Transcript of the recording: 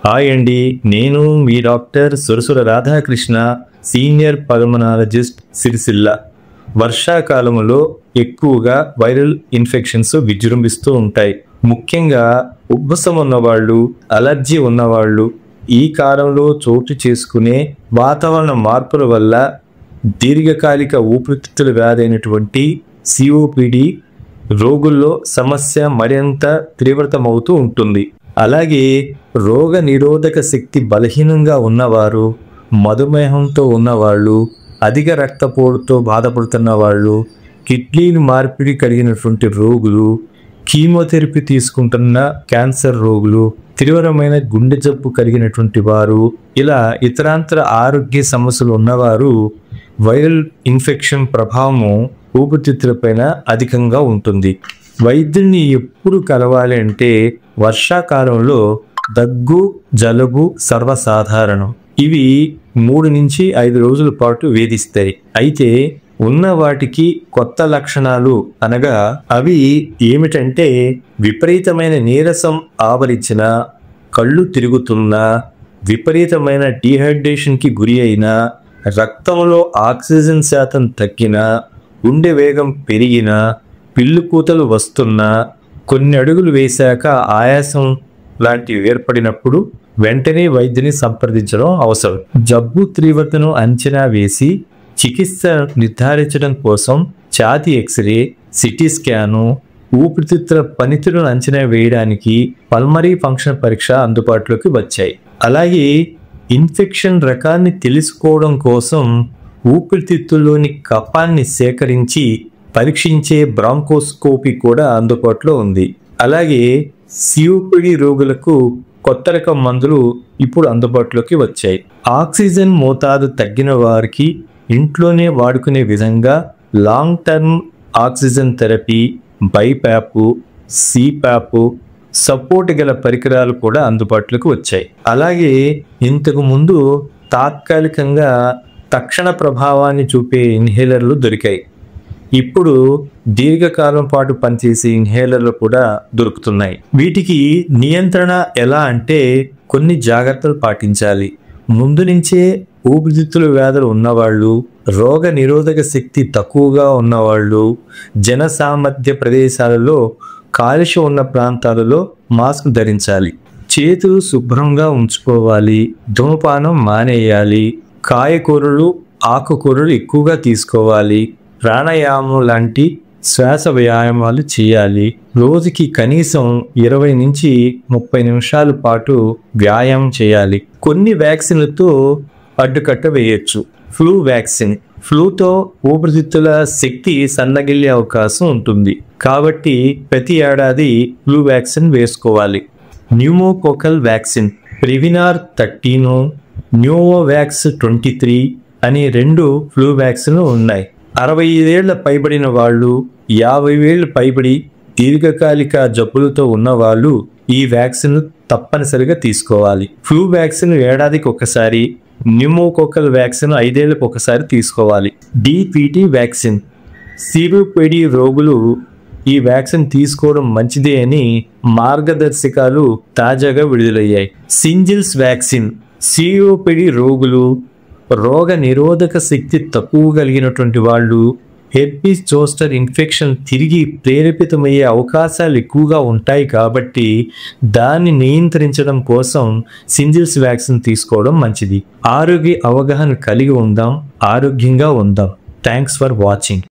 Hi అండి, నేను మీ doctor Surasura Radhakrishna, senior pulmonologist, Sircilla. వర్షాకాలంలో ఎక్కువగా వైరల్ ఇన్ఫెక్షన్స్ విజృంభిస్తూ ఉంటాయి. ముఖ్యంగా ఉబ్బసం ఉన్నవాళ్ళు, అలర్జీ ఉన్నవాళ్ళు, ఈ కాలంలో చోటు చేసుకునే వాతావరణ మార్పుల వల్ల దీర్ఘకాలిక ఊపిరితిత్తుల వ్యాధి అయినటువంటి సిఓపిడి రోగుల్లో సమస్య మరింత తీవ్రతమవుతూ ఉంటుంది. అలాగే రోగ నిరోధక శక్తి బలహీనంగా ఉన్నవారు, మధుమేహంతో ఉన్నవాళ్ళు, అధిక రక్తపోటుతో బాధపడుతున్న వాళ్ళు, కిడ్నీలు మార్పిడి కలిగినటువంటి రోగులు, కీమోథెరపీ తీసుకుంటున్న క్యాన్సర్ రోగులు, తీవ్రమైన గుండె జబ్బు కలిగినటువంటి వారు, ఇలా ఇతరాంతర ఆరోగ్య సమస్యలు ఉన్నవారు వైరల్ ఇన్ఫెక్షన్ ప్రభావము ఊపిరితిత్తులపైన అధికంగా ఉంటుంది. వైద్యుల్ని ఎప్పుడు కలవాలి అంటే వర్షాకాలంలో దగ్గు, జలుబు సర్వసాధారణం. ఇవి 3 నుంచి 5 రోజుల పాటు వేధిస్తాయి. అయితే ఉన్న వాటికి కొత్త లక్షణాలు అనగా అవి ఏమిటంటే విపరీతమైన నీరసం ఆవరించిన, కళ్ళు తిరుగుతున్నా, విపరీతమైన డీహైడ్రేషన్కి గురి అయినా, రక్తంలో ఆక్సిజన్ శాతం తగ్గినా, గుండె వేగం పెరిగినా, పిల్లు కూతలు వస్తున్నా, కొన్ని అడుగులు వేశాక ఆయాసం లాంటివి ఏర్పడినప్పుడు వెంటనే వైద్యుని సంప్రదించడం అవసరం. జబ్బు తీవ్రతను అంచనా వేసి చికిత్స నిర్ధారించడం కోసం ఛాతీ ఎక్స్రే, సిటీ స్కాను, ఊపిరితిత్తుల పనితీరును అంచనా వేయడానికి పల్మరీ ఫంక్షన్ పరీక్ష అందుబాటులోకి వచ్చాయి. అలాగే ఇన్ఫెక్షన్ రకాన్ని తెలుసుకోవడం కోసం ఊపిరితిత్తుల్లోని కఫాన్ని సేకరించి పరీక్షించే బ్రాంకోస్కోపీ కూడా అందుబాటులో ఉంది. అలాగే సిఓపిడి రోగులకు కొత్త రకం మందులు ఇప్పుడు అందుబాటులోకి వచ్చాయి. ఆక్సిజన్ మోతాదు తగ్గిన వారికి ఇంట్లోనే వాడుకునే విధంగా long term oxygen therapy, BiPAP, CPAP, support గల పరికరాలు కూడా అందుబాటులోకి వచ్చాయి. అలాగే ఇంతకు ముందు తాత్కాలికంగా తక్షణ ప్రభావాన్ని చూపే ఇన్హేలర్లు దొరికాయి. ఇప్పుడు దీర్ఘకాలం పాటు పనిచేసే ఇన్హేలర్లు కూడా దొరుకుతున్నాయి. వీటికి నియంత్రణ ఎలా అంటే కొన్ని జాగ్రత్తలు పాటించాలి. ముందు నుంచే ఊపిరితిత్తుల వ్యాధులు ఉన్నవాళ్ళు, రోగ నిరోధక శక్తి తక్కువగా ఉన్నవాళ్ళు, జనసామర్థ్య ప్రదేశాలలో, కాలుష్యం ఉన్న ప్రాంతాలలో మాస్క్ ధరించాలి. చేతులు శుభ్రంగా ఉంచుకోవాలి. ధూమపానం మానేయాలి. కాయకూరలు, ఆకుకూరలు ఎక్కువగా తీసుకోవాలి. ప్రాణాయామం లాంటి శ్వాస వ్యాయామాలు చేయాలి. రోజుకి కనీసం 20 నుంచి 30 నిమిషాల పాటు వ్యాయామం చేయాలి. కొన్ని వ్యాక్సిన్లతో అడ్డుకట్ట వేయొచ్చు. Flu vaccine. ఫ్లూతో ఊపిరితిత్తుల శక్తి సన్నగిల్లే అవకాశం ఉంటుంది. కాబట్టి ప్రతి ఏడాది ఫ్లూ వ్యాక్సిన్ వేసుకోవాలి. Pneumococcal vaccine. ప్రివినార్ 13, న్యూవోవాక్స్ 23 అని 2 ఫ్లూ వ్యాక్సిన్లు ఉన్నాయి. 65 ఏళ్ల పైబడిన వాళ్ళు, 50 ఏళ్ల పైబడి దీర్ఘకాలిక జబ్బులతో ఉన్నవాళ్ళు ఈ వ్యాక్సిన్ తప్పనిసరిగా తీసుకోవాలి. ఫ్లూ వ్యాక్సిన్ ఏడాదికి ఒకసారి, న్యూమోకోకల్ వ్యాక్సిన్ 5 ఏళ్లకు ఒకసారి తీసుకోవాలి. DPT vaccine. సిఓపిడి రోగులు ఈ వ్యాక్సిన్ తీసుకోవడం మంచిదే అని మార్గదర్శకాలు తాజాగా విడుదలయ్యాయి. సింజిల్స్ వ్యాక్సిన్. సిఓపిడి రోగులు, రోగ నిరోధక శక్తి తక్కువ కలిగినటువంటి వాళ్ళు, హెర్పీస్ జోస్టర్ ఇన్ఫెక్షన్ తిరిగి ప్రేరేపితమయ్యే అవకాశాలు ఎక్కువగా ఉంటాయి. కాబట్టి దాన్ని నియంత్రించడం కోసం సింజిల్స్ వ్యాక్సిన్ తీసుకోవడం మంచిది. ఆరోగ్య అవగాహన కలిగి ఉందాం, ఆరోగ్యంగా ఉందాం. Thanks for watching.